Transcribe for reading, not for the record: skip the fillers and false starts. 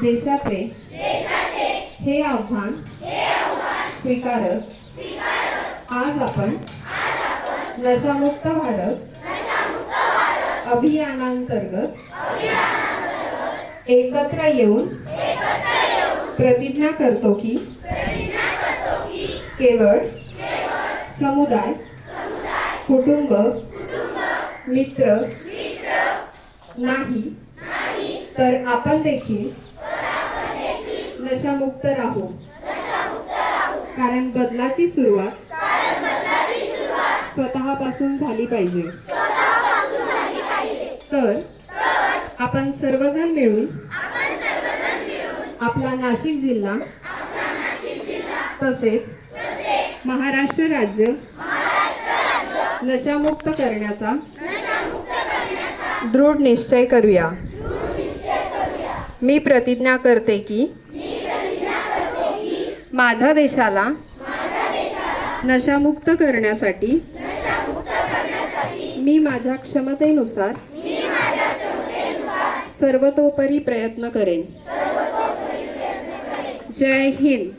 देशाचे हे आव्हान स्वीकारत आज आपण नशामुक्त भारत अभियानांतर्गत एकत्र येऊन प्रतिज्ञा करतो की केवळ समुदाय, कुटुंब, मित्र नाही तर आपण देखील नशामुक्त राहू. कारण बदलाची सुरुवात स्वतःपासून झाली पाहिजे. तर आपण सर्वजण मिळून आपला नाशिक जिल्हा तसेच महाराष्ट्र राज्य नशामुक्त करण्याचा दृढ निश्चय करूया. मी प्रतिज्ञा करते की माझ्या देशाला नशामुक्त करण्यासाठी मी माझ्या क्षमतेनुसार सर्वतोपरी प्रयत्न करेन. जय हिंद.